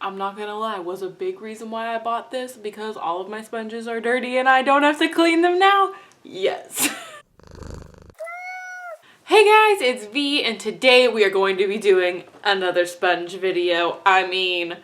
I'm not gonna lie, was a big reason why I bought this because all of my sponges are dirty and I don't have to clean them now? Yes. Hey guys, it's V, and today we are going to be doing another sponge video. I mean,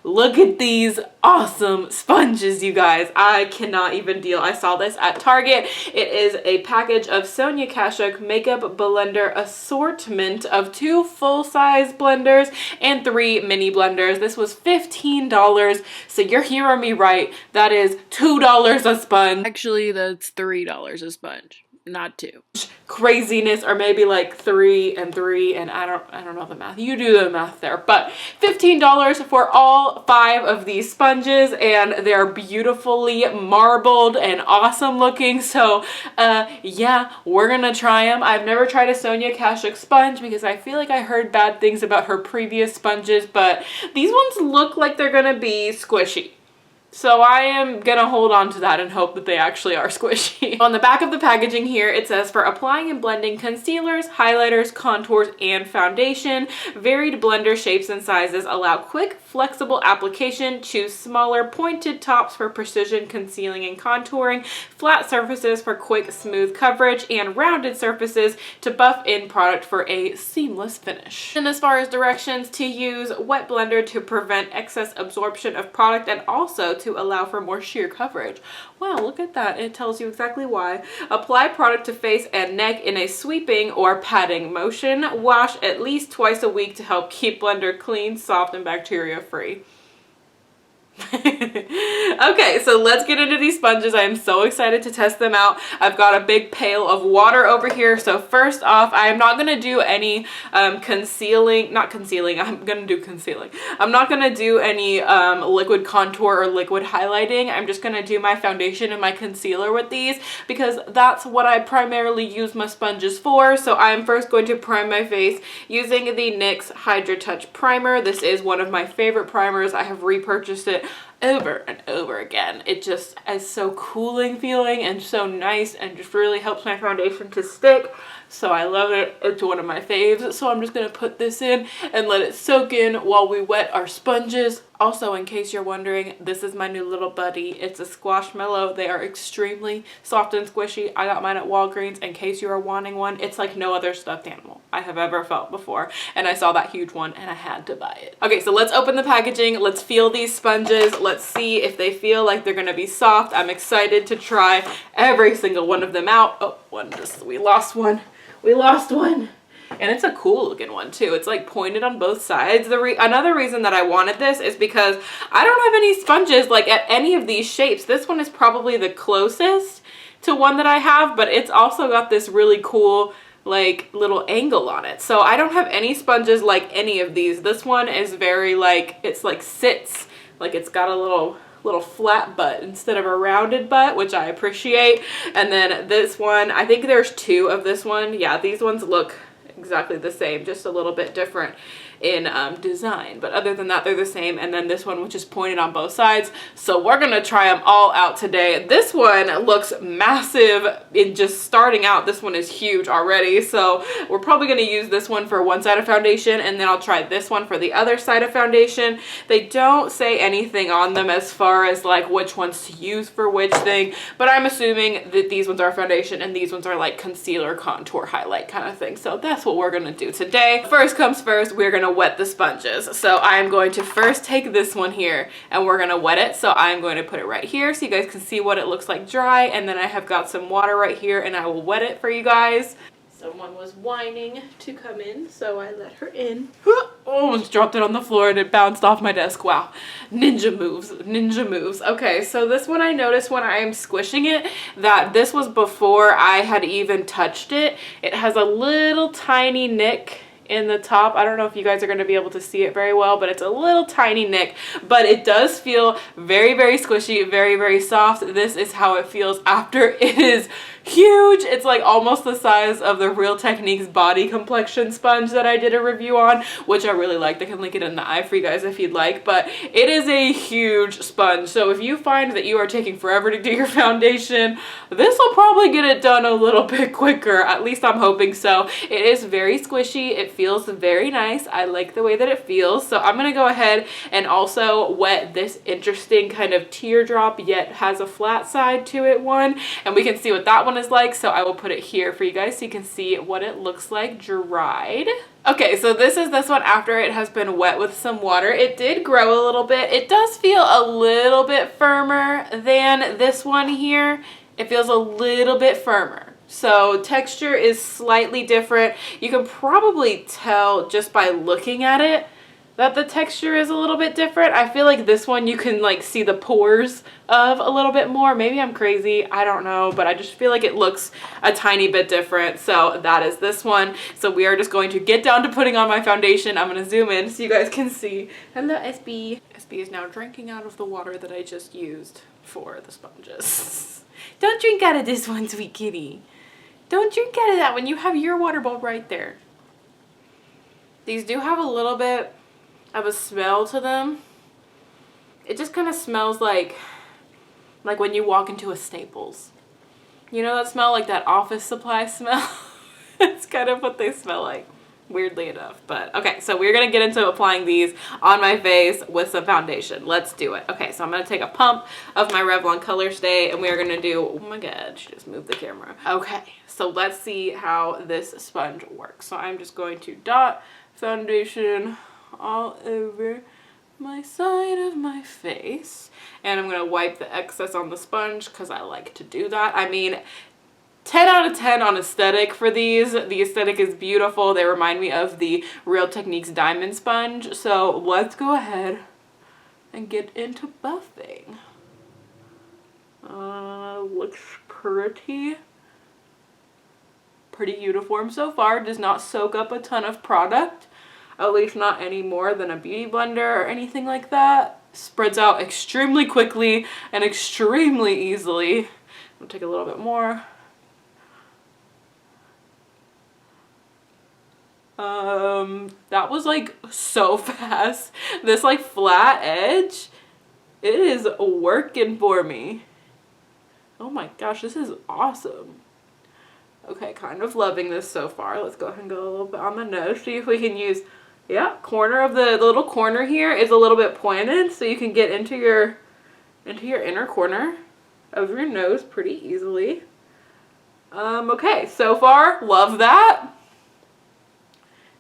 look at these awesome sponges, you guys. I cannot even deal. I saw this at Target. It is a package of Sonia Kashuk makeup blender assortment of 2 full-size blenders and 3 mini blenders. This was $15, so you're hearing me right. That is $2 a sponge. Actually, that's $3 a sponge, not 2. Craziness, or maybe like 3 and 3, and I don't know the math. You do the math there. But $15 for all 5 of these sponges, and they're beautifully marbled and awesome looking. So yeah, we're gonna try them. I've never tried a Sonia Kashuk sponge because I feel like I heard bad things about her previous sponges, but these ones look like they're gonna be squishy. So I am gonna hold on to that and hope that they actually are squishy. On the back of the packaging here, it says for applying and blending concealers, highlighters, contours, and foundation. Varied blender shapes and sizes allow quick, flexible application. Choose smaller, pointed tops for precision concealing and contouring, flat surfaces for quick, smooth coverage, and rounded surfaces to buff in product for a seamless finish. And as far as directions, to use wet blender to prevent excess absorption of product and also to allow for more sheer coverage. Wow, look at that. It tells you exactly why. Apply product to face and neck in a sweeping or patting motion. Wash at least twice a week to help keep blender clean, soft, and bacteria free. Okay, so let's get into these sponges. I am so excited to test them out. I've got a big pail of water over here. So first off, I am not going to do any concealing. I'm going to do concealing. I'm not going to do any liquid contour or liquid highlighting. I'm just going to do my foundation and my concealer with these because that's what I primarily use my sponges for. So I'm first going to prime my face using the NYX Hydra Touch Primer. This is one of my favorite primers. I have repurchased it over and over again. It just is so cooling feeling and so nice and just really helps my foundation to stick. So I love it. It's one of my faves. So I'm just going to put this in and let it soak in while we wet our sponges. Also, in case you're wondering, this is my new little buddy. It's a Squashmallow. They are extremely soft and squishy. I got mine at Walgreens. In case you are wanting one, it's like no other stuffed animal I have ever felt before. And I saw that huge one and I had to buy it. Okay, so let's open the packaging. Let's feel these sponges. Let's see if they feel like they're going to be soft. I'm excited to try every single one of them out. Oh, we lost one. We lost one. And it's a cool looking one too. It's like pointed on both sides. Another reason that I wanted this is because I don't have any sponges like at any of these shapes. This one is probably the closest to one that I have, but it's also got this really cool like little angle on it. So I don't have any sponges like any of these. This one is very like, it's like sits, like it's got a little flat butt instead of a rounded butt, which I appreciate. And then this one, I think there's 2 of this one. Yeah, these ones look exactly the same, just a little bit different in design, but other than that they're the same. And then this one, which is pointed on both sides. So we're gonna try them all out today. This one looks massive in just starting out. This one is huge already, so we're probably gonna use this one for one side of foundation, and then I'll try this one for the other side of foundation. They don't say anything on them as far as like which ones to use for which thing, but I'm assuming that these ones are foundation and these ones are like concealer, contour, highlight kind of thing. So that's what we're gonna do today. First comes first, we're gonna wet the sponges. So I'm going to first take this one here and we're gonna wet it. So I'm going to put it right here so you guys can see what it looks like dry, and then I have got some water right here and I will wet it for you guys. Someone was whining to come in, so I let her in. Almost dropped it on the floor and it bounced off my desk. Wow, ninja moves, ninja moves. Okay, so this one I noticed when I am squishing it that this was before I had even touched it. It has a little tiny nick in the top. I don't know if you guys are going to be able to see it very well, but it's a little tiny nick, but it does feel very, very squishy, very, very soft. This is how it feels after it is huge. It's like almost the size of the Real Techniques body complexion sponge that I did a review on, which I really liked. I can link it in the eye for you guys if you'd like, but it is a huge sponge. So if you find that you are taking forever to do your foundation, this will probably get it done a little bit quicker. At least I'm hoping so. It is very squishy. It feels very nice. I like the way that it feels. So I'm going to go ahead and also wet this interesting kind of teardrop yet has a flat side to it one, and we can see what that one is like. So I will put it here for you guys so you can see what it looks like dried. Okay, so this is this one after it has been wet with some water. It did grow a little bit. It does feel a little bit firmer than this one here. It feels a little bit firmer. So texture is slightly different. You can probably tell just by looking at it that the texture is a little bit different. I feel like this one you can like see the pores of a little bit more. Maybe I'm crazy, I don't know, but I just feel like it looks a tiny bit different. So that is this one. So we are just going to get down to putting on my foundation. I'm gonna zoom in so you guys can see. Hello, Espi. Espi is now drinking out of the water that I just used for the sponges. Don't drink out of this one, sweet kitty. Don't drink out of that one. You have your water bowl right there. These do have a little bit of a smell to them. It just kind of smells like when you walk into a Staples. You know that smell, like that office supply smell? It's kind of what they smell like, weirdly enough. But okay, so we're gonna get into applying these on my face with some foundation. Let's do it. Okay, so I'm gonna take a pump of my Revlon Color Stay and we are gonna do, oh my god, she just moved the camera. Okay, so let's see how this sponge works. So I'm just going to dot foundation all over my side of my face, and I'm gonna wipe the excess on the sponge because I like to do that. I mean, 10 out of 10 on aesthetic for these. The aesthetic is beautiful. They remind me of the Real Techniques diamond sponge. So let's go ahead and get into buffing. Looks pretty uniform so far. Does not soak up a ton of product. At least not any more than a beauty blender or anything like that. Spreads out extremely quickly and extremely easily. I'll take a little bit more. That was like so fast. This like flat edge, it is working for me. Oh my gosh, this is awesome. Okay, kind of loving this so far. Let's go ahead and go a little bit on the nose. See if we can use, yeah, corner of the little corner here is a little bit pointed, so you can get into your inner corner of your nose pretty easily. Okay, so far, love that.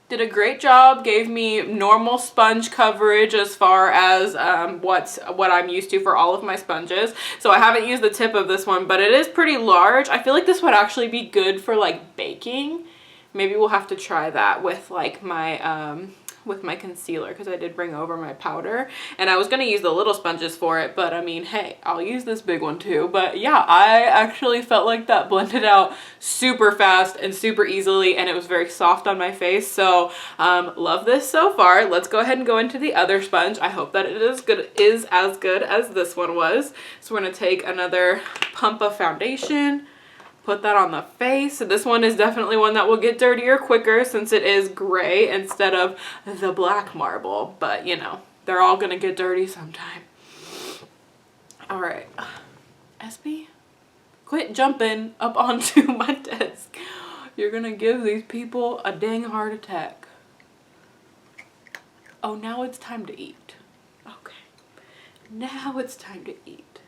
Did a great job, gave me normal sponge coverage as far as what I'm used to for all of my sponges. So I haven't used the tip of this one, but it is pretty large. I feel like this would actually be good for like baking. Maybe we'll have to try that with like my concealer, because I did bring over my powder and I was going to use the little sponges for it, but I mean, hey, I'll use this big one too. But yeah, I actually felt like that blended out super fast and super easily, and it was very soft on my face. So love this so far. Let's go ahead and go into the other sponge. I hope that it is as good as this one was. So we're going to take another pump of foundation, put that on the face. So this one is definitely one that will get dirtier quicker since it is gray instead of the black marble. But you know, they're all gonna get dirty sometime. All right, Espi, quit jumping up onto my desk. You're gonna give these people a dang heart attack. Oh, now it's time to eat. Okay, now it's time to eat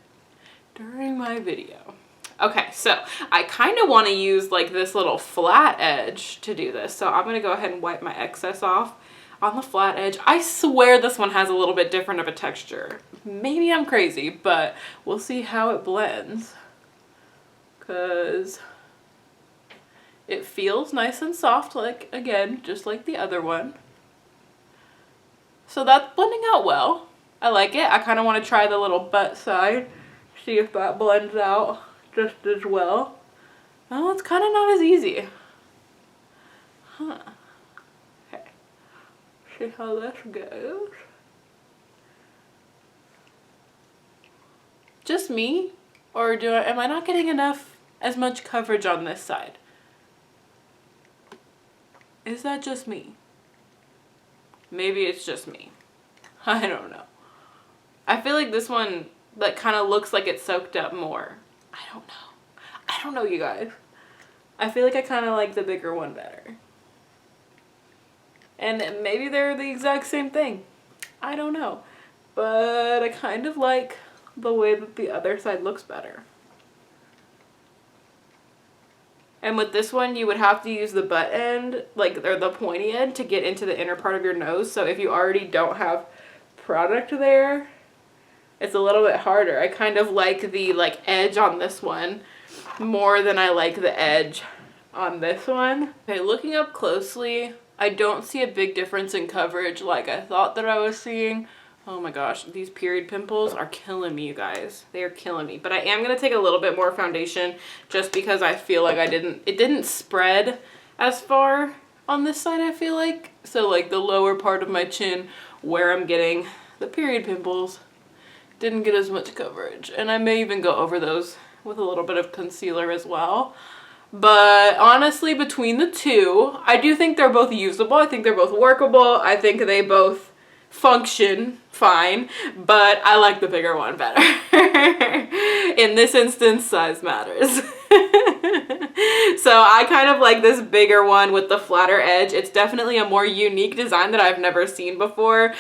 during my video. Okay, so I kind of want to use like this little flat edge to do this. So I'm going to go ahead and wipe my excess off on the flat edge. I swear this one has a little bit different of a texture. Maybe I'm crazy, but we'll see how it blends. Because it feels nice and soft, like, again, just like the other one. So that's blending out well. I like it. I kind of want to try the little butt side, see if that blends out just as well. Well, it's kind of not as easy. Huh. Okay. See how this goes. Just me? Or am I not getting enough as much coverage on this side. Is that just me? Maybe it's just me. I don't know. I feel like this one like kind of looks like it's soaked up more. I don't know. I don't know, you guys. I feel like I kind of like the bigger one better. And maybe they're the exact same thing. I don't know. But I kind of like the way that the other side looks better. And with this one, you would have to use the butt end, like, or the pointy end, to get into the inner part of your nose. So if you already don't have product there, it's a little bit harder. I kind of like the, like, edge on this one more than I like the edge on this one. Okay, looking up closely, I don't see a big difference in coverage like I thought that I was seeing. Oh my gosh, these period pimples are killing me, you guys. They are killing me. But I am going to take a little bit more foundation just because I feel like it didn't spread as far on this side, I feel like. So like the lower part of my chin where I'm getting the period pimples didn't get as much coverage. And I may even go over those with a little bit of concealer as well. But honestly, between the two, I do think they're both usable. I think they're both workable. I think they both function fine, but I like the bigger one better. In this instance, size matters. So I kind of like this bigger one with the flatter edge. It's definitely a more unique design that I've never seen before.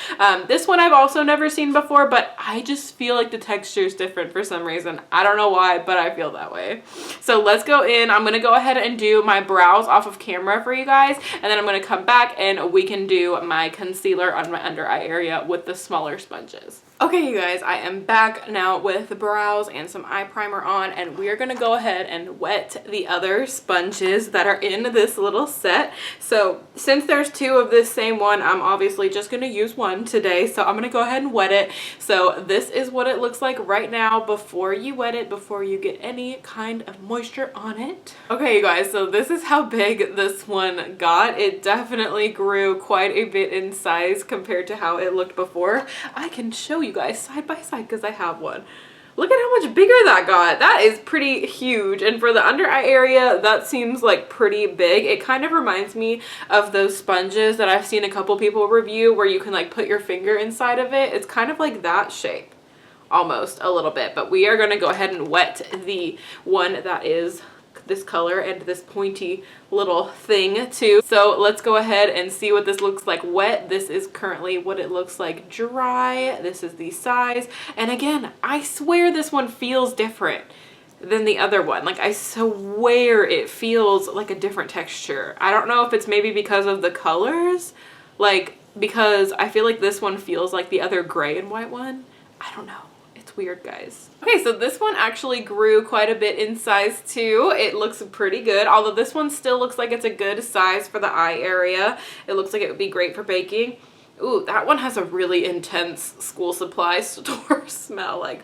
This one I've also never seen before, but I just feel like the texture is different for some reason. I don't know why, but I feel that way. So let's go in. I'm going to go ahead and do my brows off of camera for you guys, and then I'm going to come back and we can do my concealer on my under eye area with the smaller sponges. Okay, you guys, I am back now with the brows and some eye primer on, and we are going to go ahead and wet the other sponges that are in this little set. So since there's two of this same one, I'm obviously just going to use one today, so I'm going to go ahead and wet it. So this is what it looks like right now before you wet it, before you get any kind of moisture on it. Okay, you guys, so this is how big this one got. It definitely grew quite a bit in size compared to how it looked before. I can show you guys side by side because I have one. Look at how much bigger that got. That is pretty huge. And for the under eye area, that seems like pretty big. It kind of reminds me of those sponges that I've seen a couple people review where you can like put your finger inside of it. It's kind of like that shape, almost a little bit. But we are going to go ahead and wet the one that is this color and this pointy little thing too. So let's go ahead and see what this looks like wet. This is currently what it looks like dry. This is the size. And again, I swear this one feels different than the other one. Like, I swear it feels like a different texture. I don't know if it's maybe because of the colors, like, because I feel like this one feels like the other gray and white one. I don't know. Weird, guys. Okay, so this one actually grew quite a bit in size too. It looks pretty good, although this one still looks like it's a good size for the eye area. It looks like it would be great for baking. Ooh, that one has a really intense school supply store smell, like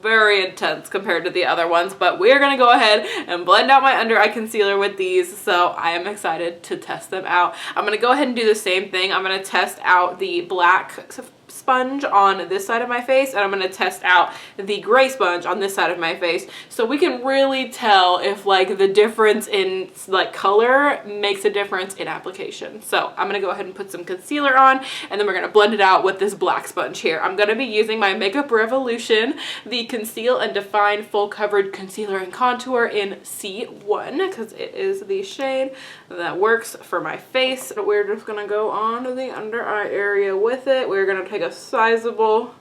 very intense compared to the other ones. But we're gonna go ahead and blend out my under eye concealer with these, so I am excited to test them out. I'm gonna go ahead and do the same thing. I'm gonna test out the black sponge on this side of my face, and I'm going to test out the gray sponge on this side of my face, so we can really tell if like the difference in like color makes a difference in application. So I'm going to go ahead and put some concealer on, and then we're going to blend it out with this black sponge here. I'm going to be using my Makeup Revolution, the Conceal and Define Full Coverage Concealer and Contour in C1, because it is the shade that works for my face. We're just going to go on to the under eye area with it. We're going to take a sizable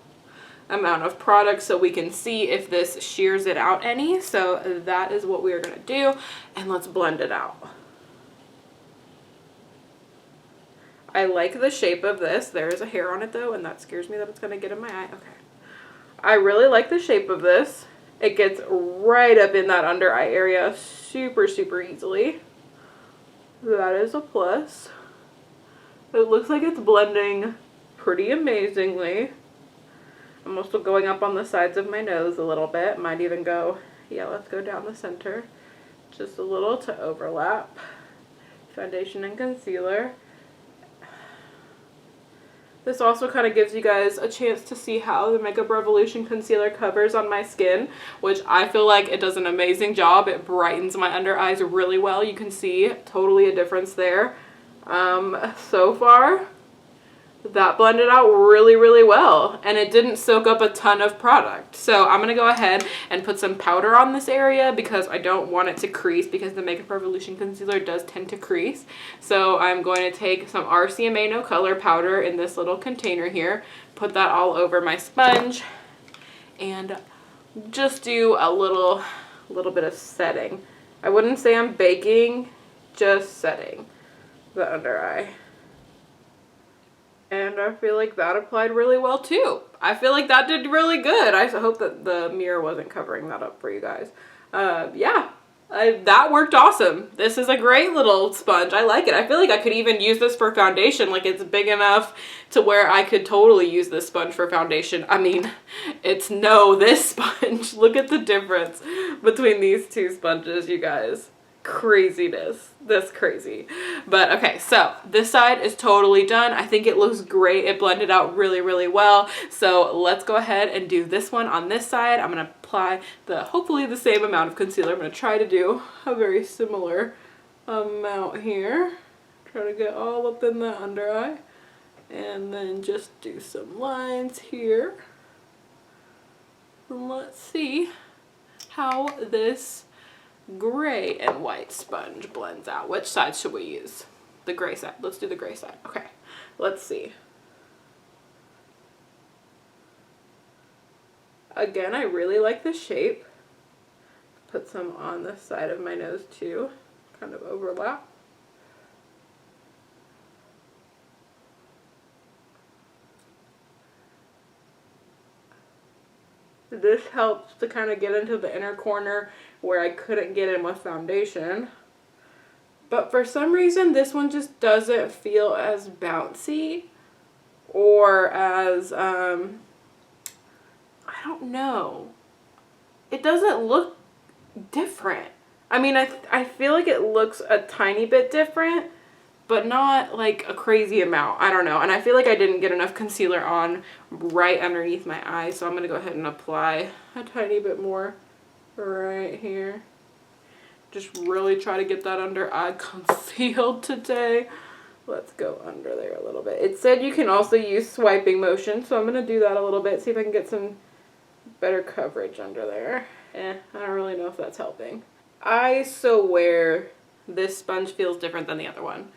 amount of product so we can see if this shears it out any. So that is what we're going to do, and let's blend it out. I like the shape of this. There is a hair on it though, and that scares me that it's going to get in my eye. Okay. I really like the shape of this. It gets right up in that under eye area super, super easily. That is a plus. It looks like it's blending pretty amazingly. I'm also going up on the sides of my nose a little bit. Might even go, yeah, let's go down the center just a little to overlap. Foundation and concealer. This also kind of gives you guys a chance to see how the Makeup Revolution concealer covers on my skin, which I feel like it does an amazing job. It brightens my under eyes really well. You can see totally a difference there. So far, that blended out really, really well, and it didn't soak up a ton of product. So I'm gonna go ahead and put some powder on this area because I don't want it to crease, because the Makeup Revolution concealer does tend to crease. So I'm going to take some RCMA No Color powder in this little container here, put that all over my sponge, and just do a little bit of setting. I wouldn't say I'm baking, just setting the under eye. And I feel like that applied really well too. I feel like that did really good. I hope that the mirror wasn't covering that up for you guys. Yeah, that worked awesome. This is a great little sponge. I like it. I feel like I could even use this for foundation. Like, it's big enough to where I could totally use this sponge for foundation. I mean, it's this sponge. Look at the difference between these two sponges, you guys. Craziness. That's crazy. But okay, so this side is totally done. I think it looks great. It blended out really, really well. So let's go ahead and do this one on this side. I'm gonna apply hopefully the same amount of concealer. I'm gonna try to do a very similar amount here. Try to get all up in the under eye, and then just do some lines here. And let's see how this gray and white sponge blends out. Which side should we use? The gray side. Let's do the gray side. Okay, let's see. Again, I really like the shape. Put some on the side of my nose too, kind of overlap. This helps to kind of get into the inner corner where I couldn't get in with foundation. But for some reason, this one just doesn't feel as bouncy or as, I don't know. It doesn't look different. I mean, I feel like it looks a tiny bit different, but not like a crazy amount. I don't know. And I feel like I didn't get enough concealer on right underneath my eye, so I'm going to go ahead and apply a tiny bit more right here. Just really try to get that under eye concealed today. Let's go under there a little bit. It said you can also use swiping motion, so I'm going to do that a little bit, see if I can get some better coverage under there. I don't really know if that's helping. I swear this sponge feels different than the other one.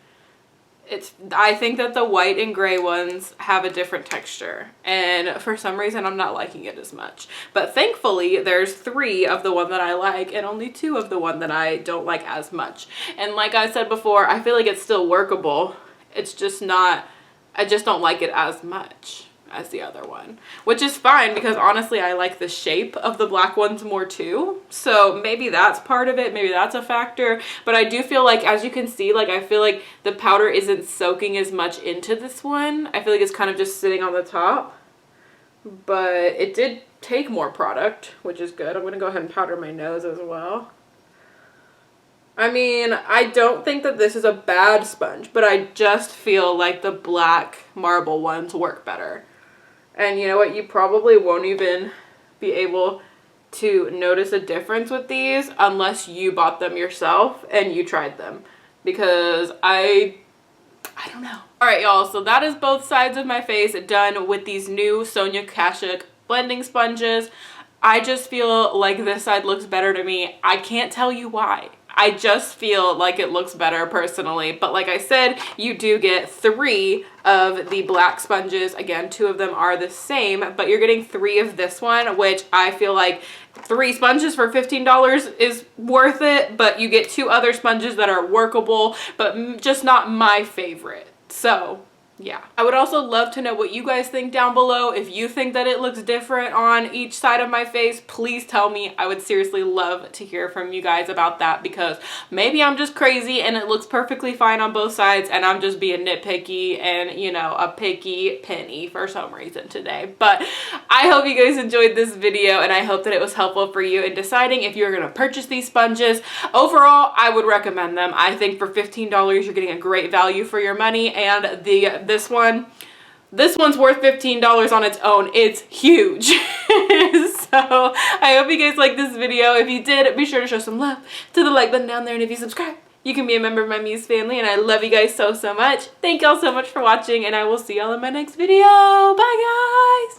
I think that the white and gray ones have a different texture, and for some reason I'm not liking it as much. But thankfully there's 3 of the one that I like and only 2 of the one that I don't like as much. And like I said before, I feel like it's still workable. It's just not, I just don't like it as much as the other one, which is fine because honestly I like the shape of the black ones more too, so maybe that's part of it, maybe that's a factor. But I do feel like, as you can see, like I feel like the powder isn't soaking as much into this one. I feel like it's kind of just sitting on the top, but it did take more product, which is good. I'm gonna go ahead and powder my nose as well. I mean, I don't think that this is a bad sponge, but I just feel like the black marble ones work better. And you know what? You probably won't even be able to notice a difference with these unless you bought them yourself and you tried them. Because I don't know. Alright, y'all. So that is both sides of my face done with these new Sonia Kashuk blending sponges. I just feel like this side looks better to me. I can't tell you why. I just feel like it looks better personally. But like I said, you do get 3 of the black sponges. Again, 2 of them are the same, but you're getting 3 of this one, which I feel like 3 sponges for $15 is worth it, but you get 2 other sponges that are workable, but just not my favorite. So yeah. I would also love to know what you guys think down below. If you think that it looks different on each side of my face, please tell me. I would seriously love to hear from you guys about that, because maybe I'm just crazy and it looks perfectly fine on both sides and I'm just being nitpicky and, you know, a picky penny for some reason today. But I hope you guys enjoyed this video, and I hope that it was helpful for you in deciding if you're going to purchase these sponges. Overall, I would recommend them. I think for $15 you're getting a great value for your money, and this one, This one's worth $15 on its own. It's huge. So I hope you guys liked this video. If you did, be sure to show some love to the like button down there. And if you subscribe, you can be a member of my Muse family. And I love you guys so, so much. Thank y'all so much for watching. And I will see y'all in my next video. Bye, guys.